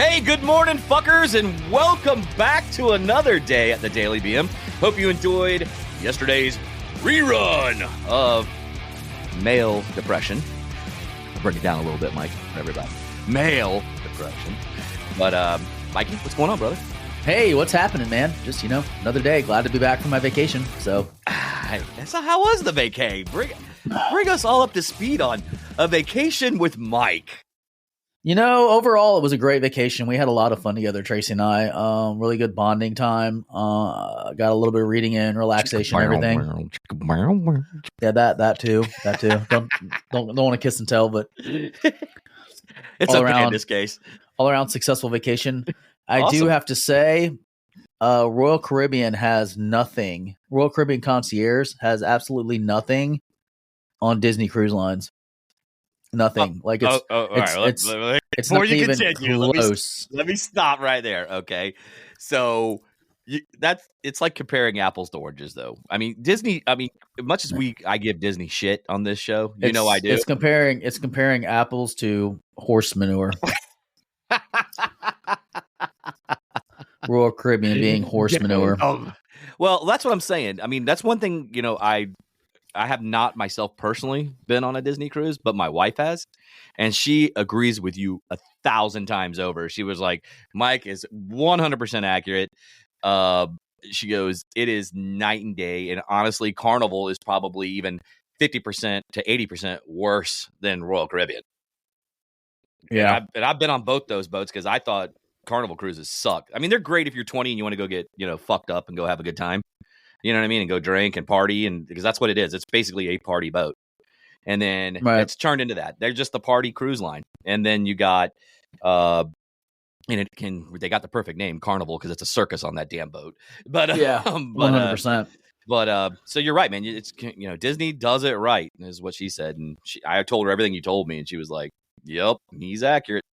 Hey, good morning, fuckers, and welcome back to another day at the Daily BM. Hope you enjoyed yesterday's rerun of male depression. I'll break it down a little bit, Mike, for everybody. Male depression. But, Mikey, what's going on, brother? Hey, what's happening, man? Just, another day. Glad to be back from my vacation. So, how was the vacay? Bring us all up to speed on a vacation with Mike. Overall, it was a great vacation. We had a lot of fun together, Tracy and I. Really good bonding time. Got a little bit of reading in, relaxation, everything. Yeah, that too. Don't want to kiss and tell, but it's all okay around, in this case. All around successful vacation. I Awesome. do have to say, Royal Caribbean has nothing. Royal Caribbean Concierge has absolutely nothing on Disney Cruise Lines. Nothing. It's not even close. Let me stop right there. Okay. So it's like comparing apples to oranges, though. I mean, Disney, much as I give Disney shit on this show, I do. It's comparing apples to horse manure. Royal Caribbean being horse manure. Well, that's what I'm saying. I mean, that's one thing, I have not myself personally been on a Disney cruise, but my wife has, and she agrees with you 1,000 times over. She was like, Mike is 100% accurate. She goes, it is night and day. And honestly, Carnival is probably even 50% to 80% worse than Royal Caribbean. Yeah. And I've been on both those boats because I thought Carnival cruises sucked. I mean, they're great if you're 20 and you want to go get, fucked up and go have a good time. You know what I mean? And go drink and party, and because that's what it is. It's basically a party boat. And then it's turned into that. They're just the party cruise line. And then you got, they got the perfect name, Carnival, because it's a circus on that damn boat. But yeah, 100%. So you're right, man. It's Disney does it right, is what she said. And I told her everything you told me, and she was like, "Yep, he's accurate."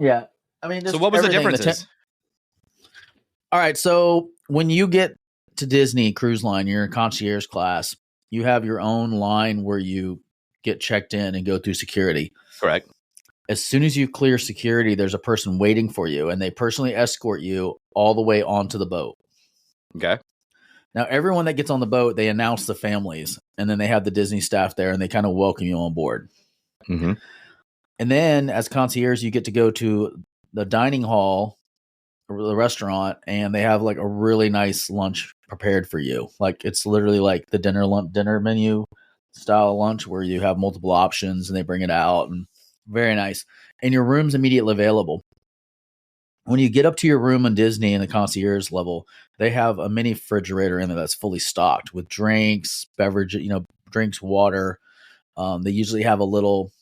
Yeah, I mean, so what was the difference? All right, so when you get to Disney Cruise Line, you're in concierge class. You have your own line where you get checked in and go through security. Correct. As soon as you clear security, there's a person waiting for you, and they personally escort you all the way onto the boat. Okay. Now, everyone that gets on the boat, they announce the families, and then they have the Disney staff there, and they kind of welcome you on board. Mm-hmm. And then, as concierge, you get to go to the dining hall, the restaurant, and they have like a really nice lunch prepared for you. Like it's literally like the dinner menu style lunch where you have multiple options and they bring it out, and very nice. And your room's immediately available. When you get up to your room in Disney in the concierge level, they have a mini refrigerator in there that's fully stocked with drinks, beverages, drinks, water. They usually have a little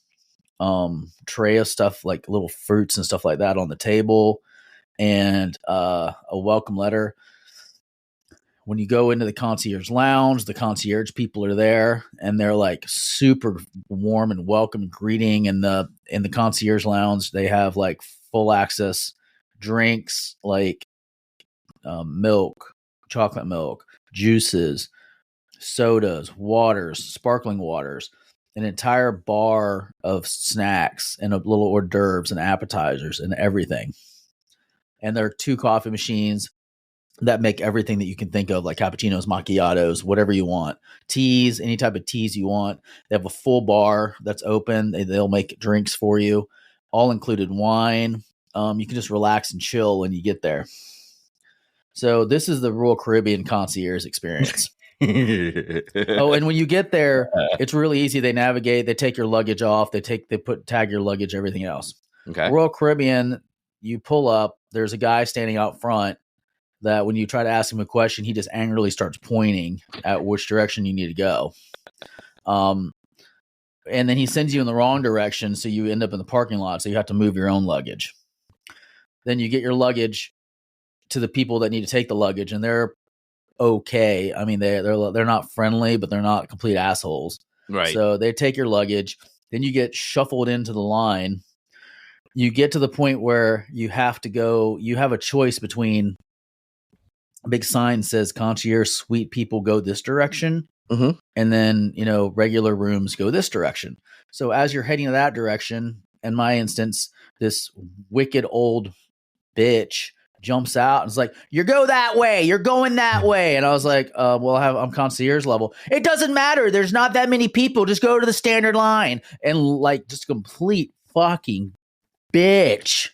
tray of stuff like little fruits and stuff like that on the table, and a welcome letter. When you go into the concierge lounge, the concierge people are there, and they're like super warm and welcome greeting. In the concierge lounge, they have like full access drinks like milk, chocolate milk, juices, sodas, waters, sparkling waters, an entire bar of snacks and a little hors d'oeuvres and appetizers and everything. And there are 2 coffee machines that make everything that you can think of, like cappuccinos, macchiatos, whatever you want. Teas, any type of teas you want. They have a full bar that's open. They'll make drinks for you, all included wine. You can just relax and chill when you get there. So this is the Royal Caribbean Concierge experience. Oh, and when you get there, it's really easy. They navigate. They take your luggage off. Tag your luggage, everything else. Okay. Royal Caribbean, you pull up. There's a guy standing out front that when you try to ask him a question, he just angrily starts pointing at which direction you need to go. And then he sends you in the wrong direction, so you end up in the parking lot, so you have to move your own luggage. Then you get your luggage to the people that need to take the luggage, and they're okay. I mean, they're not friendly, but they're not complete assholes. Right. So they take your luggage. Then you get shuffled into the line. You get to the point where you have to go. You have a choice between a big sign says concierge suite people go this direction. Mm-hmm. And then, regular rooms go this direction. So as you're heading to that direction, in my instance, this wicked old bitch jumps out and is like, "You go that way. You're going that way." And I was like, "Well, I'm concierge level. It doesn't matter. There's not that many people. Just go to the standard line." And like, just complete fucking bitch.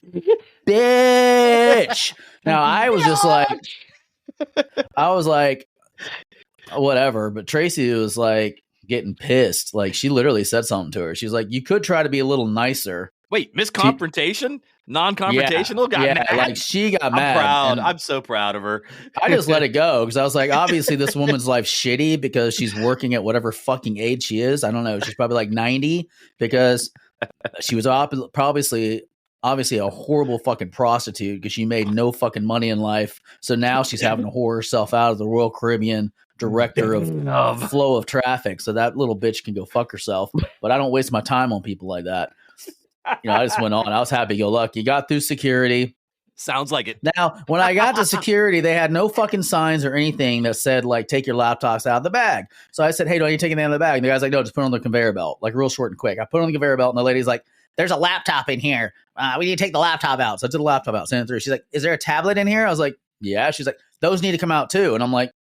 Now I was just like, whatever. But Tracy was like getting pissed. Like, she literally said something to her. She's like, "You could try to be a little nicer." Wait, misconfrontation? Non-confrontational? Got mad? Like, she got I'm mad. proud. I'm so proud of her. I just let it go because I was like, obviously this woman's life shitty because she's working at whatever fucking age she is. I don't know. She's probably like 90 because she was obviously a horrible fucking prostitute because she made no fucking money in life. So now she's having to whore herself out of the Royal Caribbean director of flow of traffic. So that little bitch can go fuck herself. But I don't waste my time on people like that. I just went on. I was happy go lucky. Got through security. Sounds like it. Now, when I got to security, they had no fucking signs or anything that said, like, take your laptops out of the bag. So I said, "Hey, do I need to take anything out of the bag?" And the guy's like, "No, just put it on the conveyor belt," like real short and quick. I put it on the conveyor belt, and the lady's like, "There's a laptop in here. We need to take the laptop out." So I took the laptop out, sent it through. She's like, "Is there a tablet in here?" I was like, "Yeah." She's like, "Those need to come out too." And I'm like,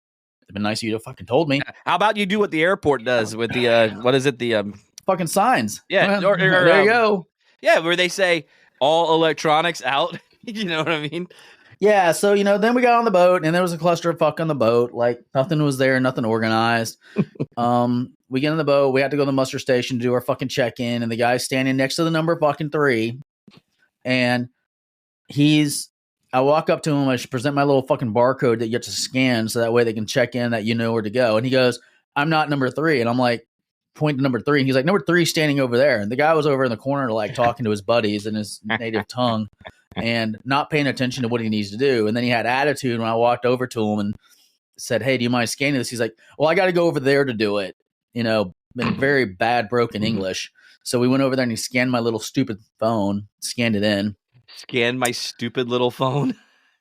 "It'd been nice of you to fucking told me." How about you do what the airport does with the what is it? The fucking signs. Yeah, or there you go. Yeah, where they say all electronics out. You know what I mean? Yeah, so, then we got on the boat, and there was a cluster of fuck on the boat. Like, nothing was there, nothing organized. We get on the boat. We had to go to the muster station to do our fucking check-in, and the guy's standing next to the number fucking 3. And I walk up to him. I should present my little fucking barcode that you have to scan so that way they can check in that you know where to go. And he goes, "I'm not number 3." And I'm like, point to number 3. And he's like, "Number 3 standing over there." And the guy was over in the corner, like, talking to his buddies in his native tongue and not paying attention to what he needs to do. And then he had attitude when I walked over to him and said, "Hey, do you mind scanning this?" He's like, "Well, I got to go over there to do it," in very bad broken English. So we went over there and he scanned my little stupid phone, scanned it in. Scan my stupid little phone.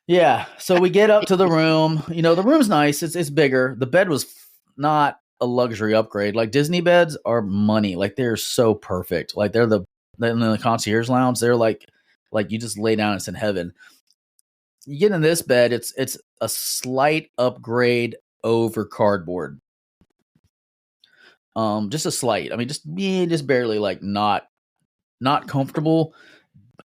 Yeah. So we get up to the room. The room's nice. It's bigger. The bed was not a luxury upgrade. Like, Disney beds are money. Like, they're so perfect. Like, they're in the concierge lounge. They're like you just lay down, it's in heaven. You get in this bed, it's a slight upgrade over cardboard. Just a slight. I mean, just barely, like, not comfortable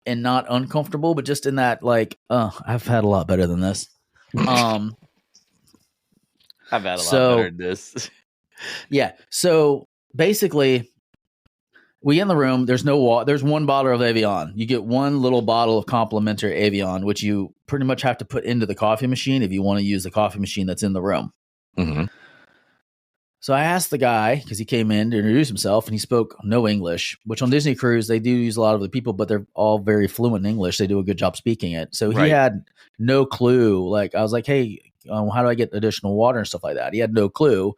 and not uncomfortable, but just in that, like, I've had a lot better than this. I've had a lot better than this. Yeah. So basically, we in the room. There's no water. There's one bottle of Evian. You get one little bottle of complimentary Evian, which you pretty much have to put into the coffee machine if you want to use the coffee machine that's in the room. Mm-hmm. So I asked the guy, because he came in to introduce himself, and he spoke no English, which on Disney Cruise, they do use a lot of the people, but they're all very fluent in English. They do a good job speaking it. So he had no clue. Like, I was like, "Hey, how do I get additional water and stuff like that?" He had no clue.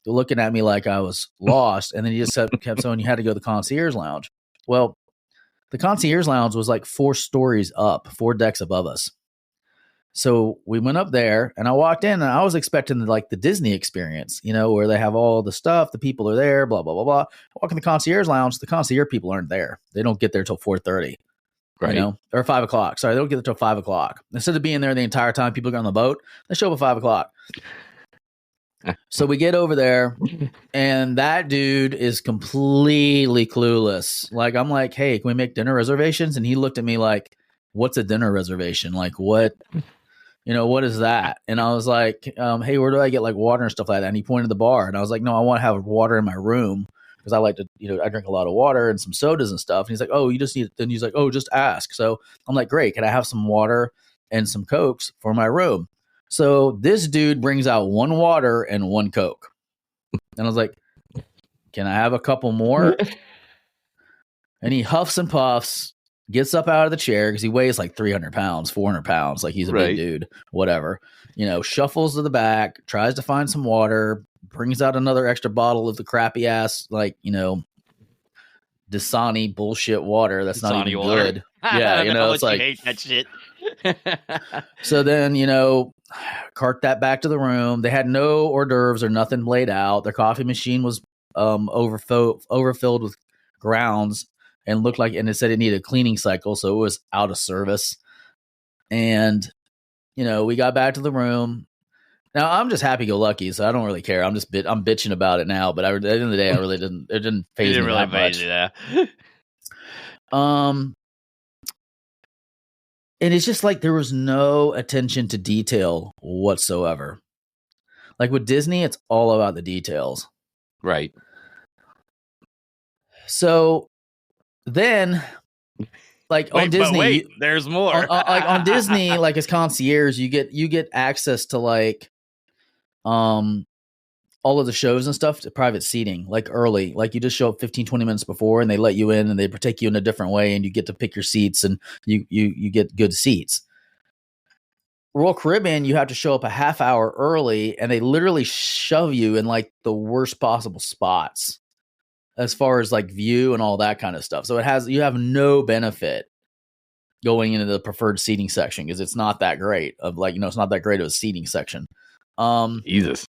Looking at me like I was lost. And then he just kept saying you had to go to the concierge lounge. Well, the concierge lounge was like 4 stories up, 4 decks above us. So we went up there, and I walked in, and I was expecting like the Disney experience, where they have all the stuff, the people are there, blah, blah, blah, blah. I walk in the concierge lounge, the concierge people aren't there. They don't get there till 4:30, or 5 o'clock. Sorry, they don't get there till 5 o'clock. Instead of being there the entire time people are on the boat, they show up at 5 o'clock. So we get over there, and that dude is completely clueless. Like, I'm like, "Hey, can we make dinner reservations?" And he looked at me like, "What's a dinner reservation? Like, what, what is that?" And I was like, "Hey, where do I get like water and stuff like that?" And he pointed to the bar, and I was like, "No, I want to have water in my room because I like to, I drink a lot of water and some sodas and stuff." And he's like, "Oh, you just need it." Then he's like, "Oh, just ask." So I'm like, "Great. Can I have some water and some Cokes for my room?" So this dude brings out 1 water and 1 Coke. And I was like, "Can I have a couple more?" And he huffs and puffs, gets up out of the chair because he weighs like 300 pounds, 400 pounds. Like, he's a big dude, whatever. Shuffles to the back, tries to find some water, brings out another extra bottle of the crappy ass, like, Dasani bullshit water. That's not even good. Yeah. It's like, hate that shit. So then, cart that back to the room. They had no hors d'oeuvres or nothing laid out. Their coffee machine was overfilled with grounds. and looked like, and it said it needed a cleaning cycle, so it was out of service. And we got back to the room. Now I'm just happy-go-lucky, so I don't really care. I'm bitching about it now, but at the end of the day, I really didn't. It didn't faze me that much. Yeah. And it's just like there was no attention to detail whatsoever. Like with Disney, it's all about the details, right? So then, like on Disney, there's more. On Disney, like as concierge, you get access to like all of the shows and stuff to private seating, like early, like you just show up 15-20 minutes before and they let you in and they take you in a different way and you get to pick your seats and you get good seats. Royal Caribbean, you have to show up a half hour early and they literally shove you in like the worst possible spots as far as like view and all that kind of stuff. So you have no benefit going into the preferred seating section because it's not that great of like, it's not that great of a seating section. Jesus.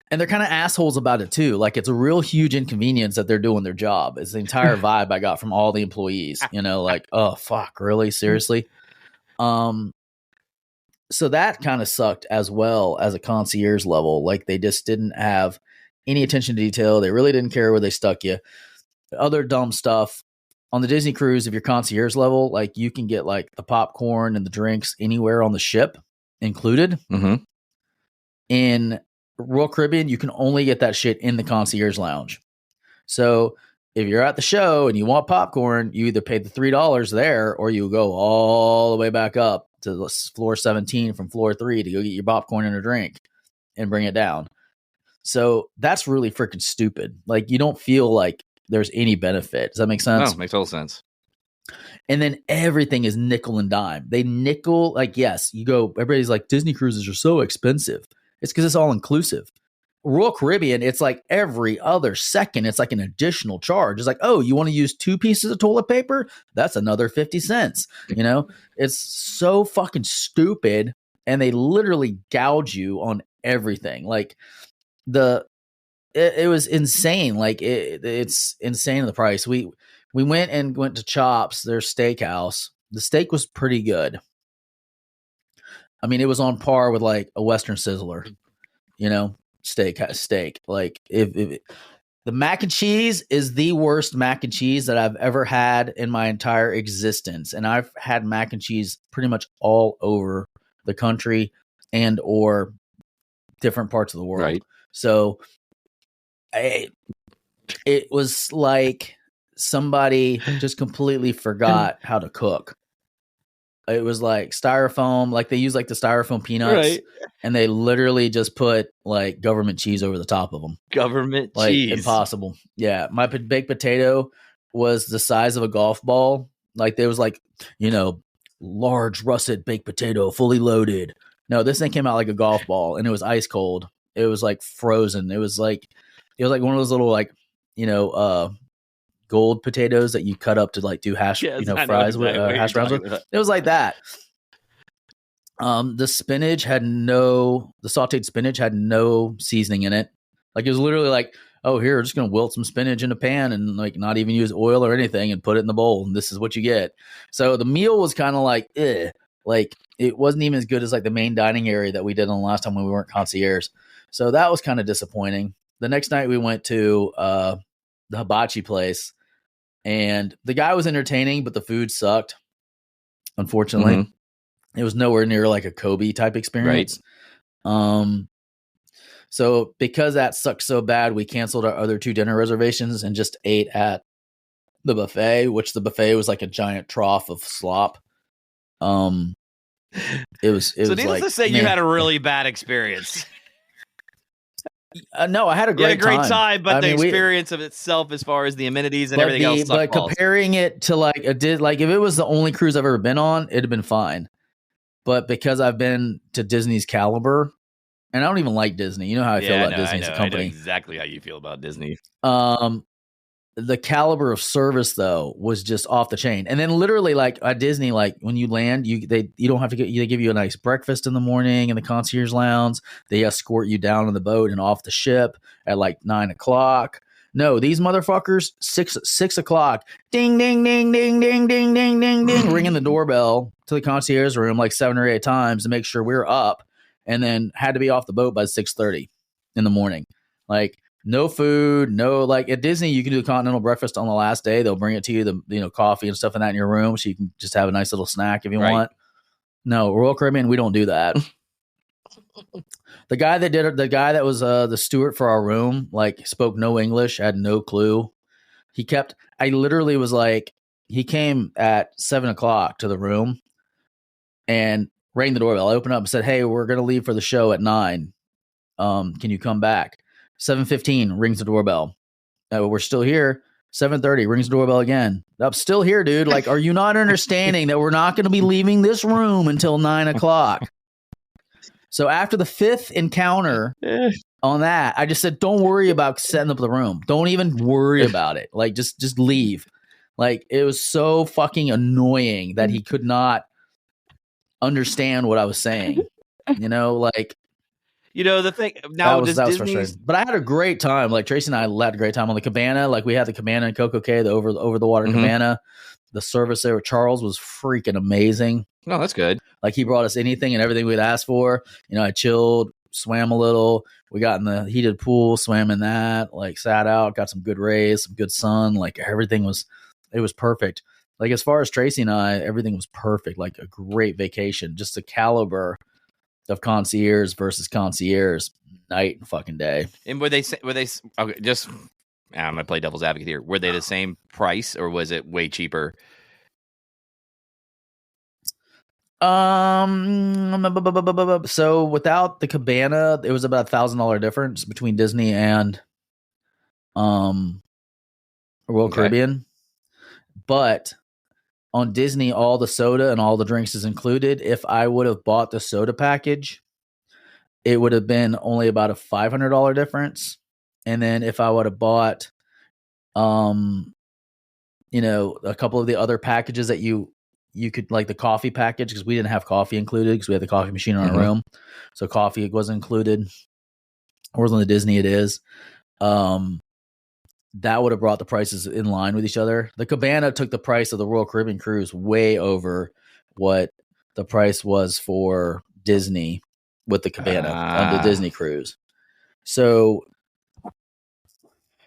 And they're kind of assholes about it too. Like it's a real huge inconvenience that they're doing their job. It's the entire vibe I got from all the employees, like, oh fuck, really? Seriously? So that kind of sucked as well as a concierge level. Like they just didn't have any attention to detail. They really didn't care where they stuck you. Other dumb stuff on the Disney cruise, if you're concierge level, like you can get like the popcorn and the drinks anywhere on the ship included. Mm-hmm. In Royal Caribbean, you can only get that shit in the concierge lounge. So if you're at the show and you want popcorn, you either pay the $3 there or you go all the way back up to floor 17 from floor 3 to go get your popcorn and a drink and bring it down. So that's really freaking stupid. Like you don't feel like there's any benefit. Does that make sense? No, makes total sense. And then everything is nickel and dime. They nickel, like, yes, you go, everybody's like, Disney cruises are so expensive. It's because it's all inclusive. Royal Caribbean, it's like every other second, it's like an additional charge. It's like, oh, you want to use 2 pieces of toilet paper? That's another 50 cents. It's so fucking stupid. And they literally gouge you on everything. Like it was insane. Like it's insane the price. We went to Chops, their steakhouse. The steak was pretty good. I mean, it was on par with like a Western Sizzler, steak. Like if the mac and cheese is the worst mac and cheese that I've ever had in my entire existence. And I've had mac and cheese pretty much all over the country and or different parts of the world. Right. So it was like somebody just completely forgot how to cook. It was like styrofoam, like they use like the styrofoam peanuts, right? And they literally just put like government cheese over the top of them. Government like, cheese. Impossible. Yeah. My baked potato was the size of a golf ball. Like there was like, large russet baked potato, fully loaded. No, this thing came out like a golf ball and it was ice cold. It was like frozen. It was like one of those little like, gold potatoes that you cut up to like do hash, fries with hash browns with. It was like that. The sauteed spinach had no seasoning in it. Like it was literally like, oh, here, we're just going to wilt some spinach in a pan and like not even use oil or anything and put it in the bowl. And this is what you get. So the meal was kind of like, like it wasn't even as good as like the main dining area that we did on the last time when we weren't concierge. So that was kind of disappointing. The next night we went to the hibachi place. And the guy was entertaining, but the food sucked. Unfortunately, It was nowhere near like a Kobe type experience. Right. So because that sucked so bad, we canceled our other 2 dinner reservations and just ate at the buffet, which the buffet was like a giant trough of slop. It was so needless like, to say, you had a really bad experience. No, I had a great time, but the experience of itself, as far as the amenities and everything else, but comparing it to like if it was the only cruise I've ever been on, it'd have been fine. But because I've been to Disney's caliber, and I don't even like Disney, you know how I feel about Disney as a company. I know exactly how you feel about Disney. The caliber of service though was just off the chain. And then literally like at Disney, like when you land, you don't have to they give you a nice breakfast in the morning in the concierge lounge. They escort you down on the boat and off the ship at like 9:00. No, these motherfuckers, 6 o'clock, ding, ding, ding, ding, ding, ding, ding, ding, ding, ringing the doorbell to the concierge room like 7 or 8 times to make sure we're up, and then had to be off the boat by 6:30 in the morning. Like, no food, no, like at Disney, you can do the continental breakfast on the last day. They'll bring it to you, the coffee and stuff in that in your room, so you can just have a nice little snack if you want. No, Royal Caribbean, we don't do that. The guy that was the steward for our room, like, spoke no English, had no clue. I literally was like, he came at 7 o'clock to the room and rang the doorbell. I opened up and said, "Hey, we're going to leave for the show at 9. Can you come back?" 7:15 rings the doorbell. We're still here. 7:30 rings the doorbell again. I'm still here, dude. Like, are you not understanding that we're not going to be leaving this room until 9 o'clock? So after the 5th encounter on that, I just said, "Don't worry about setting up the room. Don't even worry about it. Like, just leave." Like, it was so fucking annoying that he could not understand what I was saying. Like, the thing now, that was frustrating. But I had a great time. Like, Tracy and I had a great time on the cabana. Like, we had the cabana in Coco Cay, the over the water cabana. The service there with Charles was freaking amazing. No, that's good. Like, he brought us anything and everything we'd asked for. I chilled, swam a little. We got in the heated pool, swam in that, like, sat out, got some good rays, some good sun. Like, everything was perfect. Like, as far as Tracy and I, everything was perfect. Like, a great vacation. Just the caliber of concierge versus concierge, night and fucking day. And were they okay, just, I'm gonna play devil's advocate here. Were they the same price, or was it way cheaper? So without the cabana, it was about $1,000 difference between Disney and Royal Caribbean. But on Disney, all the soda and all the drinks is included. If I would have bought the soda package, it would have been only about a $500 difference. And then if I would have bought, a couple of the other packages that you could, like the coffee package, because we didn't have coffee included because we had the coffee machine in our room. So coffee wasn't included. Whereas on the Disney it is. That would have brought the prices in line with each other. The cabana took the price of the Royal Caribbean cruise way over what the price was for Disney with the cabana on the Disney cruise. So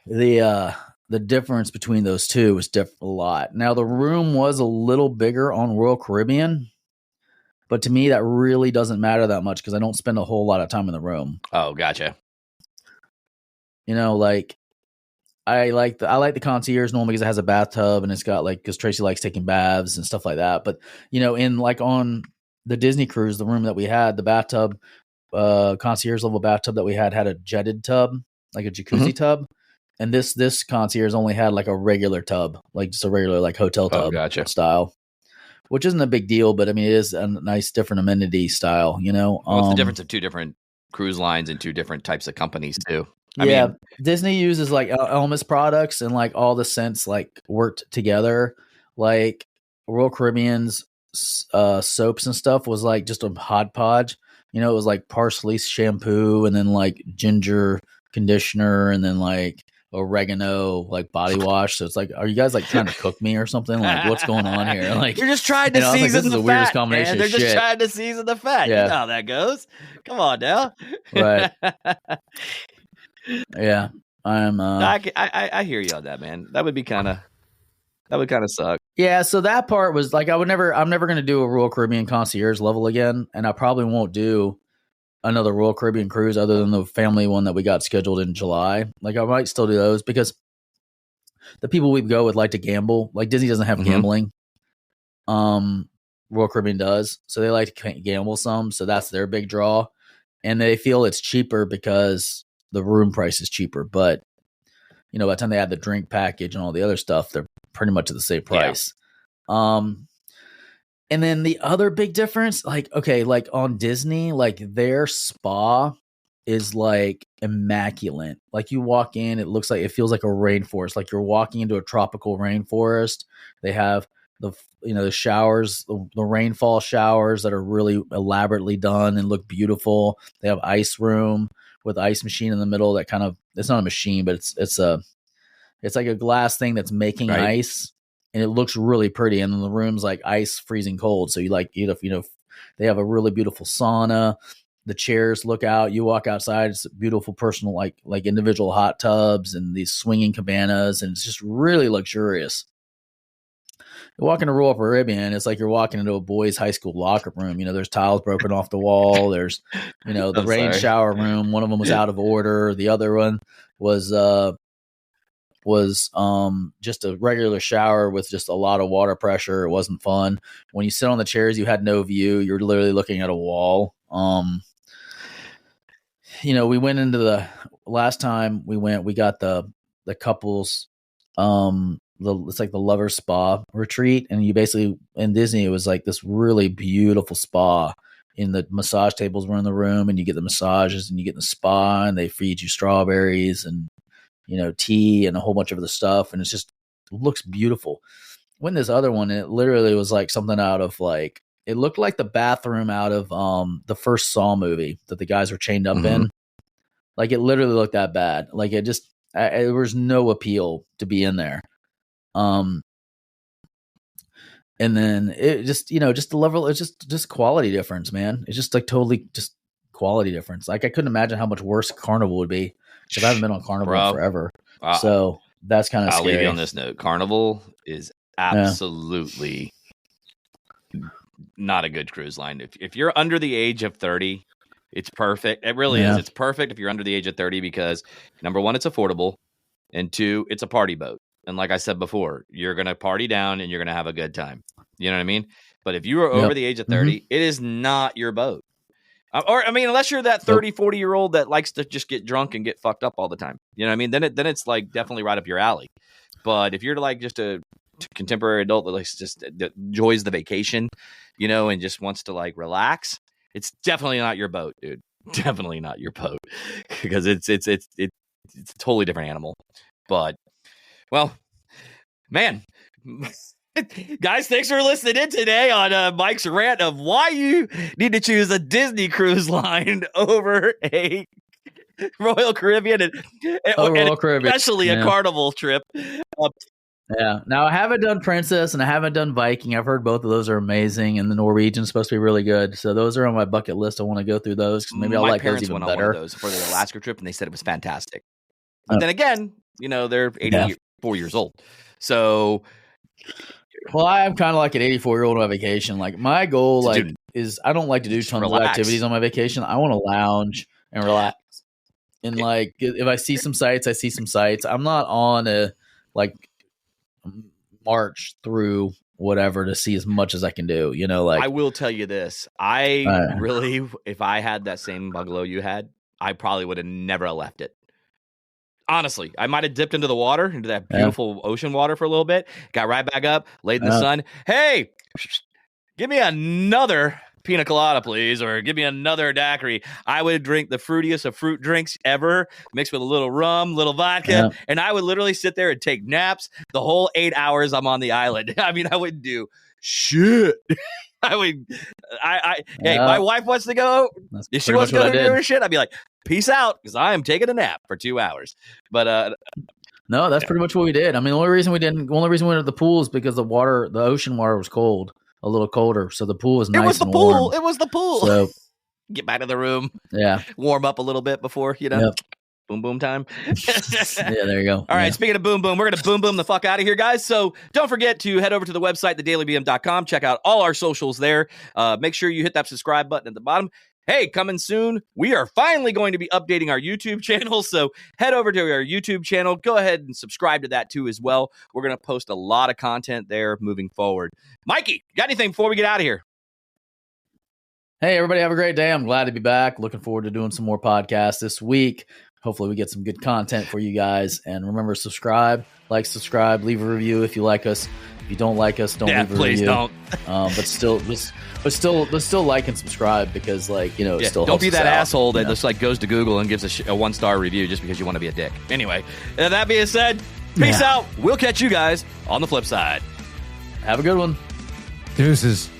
the difference between those two was a lot. Now, the room was a little bigger on Royal Caribbean, but to me, that really doesn't matter that much because I don't spend a whole lot of time in the room. Oh, gotcha. Like, I like the concierge normally because it has a bathtub and it's got, like, because Tracy likes taking baths and stuff like that. But in, like, on the Disney cruise, the room that we had, the bathtub, concierge level bathtub that we had a jetted tub, like a jacuzzi tub. And this concierge only had, like, a regular tub, like just a regular, like, hotel tub style, which isn't a big deal, but I mean, it is a nice different amenity style, What's the difference of two different cruise lines and two different types of companies too? I mean, Disney uses, like, Elmis products and, like, all the scents, like, worked together. Like, Royal Caribbean's soaps and stuff was, like, just a hodgepodge. It was, like, parsley shampoo and then, like, ginger conditioner and then, like, oregano, like, body wash. So it's like, are you guys, like, trying to cook me or something? Like, what's going on here? Like, you're just trying to season like, this is the the weirdest fat, combination man. They're of just shit. trying to season the fat. Yeah. You know how that goes. Come on now. Right. Yeah. I hear you on that, man. That would kind of suck. Yeah, so that part was like, I'm never going to do a Royal Caribbean concierge level again, and I probably won't do another Royal Caribbean cruise other than the family one that we got scheduled in July. Like, I might still do those because the people we go with like to gamble. Like, Disney doesn't have gambling. Royal Caribbean does. So they like to gamble some, so that's their big draw. And they feel it's cheaper because the room price is cheaper, but by the time they add the drink package and all the other stuff, they're pretty much at the same price. Yeah. And then the other big difference, like on Disney, like their spa is like immaculate. Like you walk in, it feels like a rainforest. Like you're walking into a tropical rainforest. They have the showers, the rainfall showers that are really elaborately done and look beautiful. They have ice room with ice machine in the middle that it's not a machine, but it's a It's like a glass thing that's making ice, and it looks really pretty. And then the room's like ice freezing cold. So they have a really beautiful sauna. The chairs look out. You walk outside. It's beautiful personal, like individual hot tubs and these swinging cabanas, and it's just really luxurious. You walk into Royal Caribbean, it's like you're walking into a boys' high school locker room. There's tiles broken off the wall. There's, the rain shower room. One of them was out of order. The other one was just a regular shower with just a lot of water pressure. It wasn't fun. When you sit on the chairs, you had no view. You're literally looking at a wall. We went into the last time we got the couples, it's like the lover spa retreat. And you basically, in Disney, it was like this really beautiful spa. In the massage tables were in the room, and you get the massages and you get in the spa, and they feed you strawberries and, tea and a whole bunch of other stuff. And it looks beautiful. When this other one, it literally was like something out of like, it looked like the bathroom out of the first Saw movie that the guys were chained up in. Like, it literally looked that bad. Like, there was no appeal to be in there. And then it just, just the level, it's just quality difference, man. It's just like totally just quality difference. Like, I couldn't imagine how much worse Carnival would be, because I haven't been on Carnival forever. So that's kind of scary. I'll leave you on this note. Carnival is absolutely not a good cruise line. If you're under the age of 30, it's perfect. It really is. It's perfect if you're under the age of 30, because number one, it's affordable, and two, it's a party boat. And like I said before, you're going to party down and you're going to have a good time. You know what I mean? But if you are over the age of 30, it is not your boat. Unless you're that 30, 40-year-old that likes to just get drunk and get fucked up all the time. You know what I mean? Then it's like definitely right up your alley. But if you're like just a contemporary adult that likes that enjoys the vacation, and just wants to like relax, it's definitely not your boat, dude. Definitely not your boat, because it's a totally different animal. But well, man, guys, thanks for listening in today on Mike's rant of why you need to choose a Disney Cruise Line over a Royal Caribbean and especially a Carnival trip. Yeah. Now, I haven't done Princess and I haven't done Viking. I've heard both of those are amazing, and the Norwegian's supposed to be really good. So those are on my bucket list. I want to go through those, because maybe I'll like those even better. My parents went on one of those for the Alaska trip, and they said it was fantastic. But then again, they're 84 years old. So, well, I'm kind of like an 84-year-old on vacation. Like, my goal, is I don't like to do tons of activities on my vacation. I want to lounge and relax. And like, if I see some sights, I see some sights. I'm not on a march through whatever to see as much as I can do. I will tell you this. Really, if I had that same bungalow you had, I probably would have never left it. Honestly, I might have dipped into the water, into that beautiful ocean water for a little bit, got right back up, laid in the sun. Hey, give me another pina colada, please, or give me another daiquiri. I would drink the fruitiest of fruit drinks ever, mixed with a little rum, little vodka, and I would literally sit there and take naps the whole 8 hours I'm on the island. I wouldn't do shit. Hey, my wife wants to go. If she wants to go do her shit, I'd be like, peace out, because I am taking a nap for 2 hours. But no, that's pretty much what we did. The only reason we went to the pool is because the ocean water was cold, a little colder. So the pool was nice. It was the pool. It was the pool. So get back to the room. Yeah, warm up a little bit before boom boom time. Yeah, there you go. All right, speaking of boom boom, we're going to boom the fuck out of here, guys. So don't forget to head over to the website, thedailybm.com. Check out all our socials there. Make sure you hit that subscribe button at the bottom. Hey, coming soon, we are finally going to be updating our YouTube channel, so head over to our YouTube channel. Go ahead and subscribe to that too as well. We're going to post a lot of content there moving forward. Mikey, got anything before we get out of here? Hey, everybody, have a great day. I'm glad to be back. Looking forward to doing some more podcasts this week. Hopefully we get some good content for you guys. And remember, subscribe, leave a review if you like us. If you don't like us, don't leave a review. Don't. But still like and subscribe, because it still don't be that asshole that just goes to Google and gives a 1-star review just because you want to be a dick. Anyway, that being said, peace out. We'll catch you guys on the flip side. Have a good one. Deuces.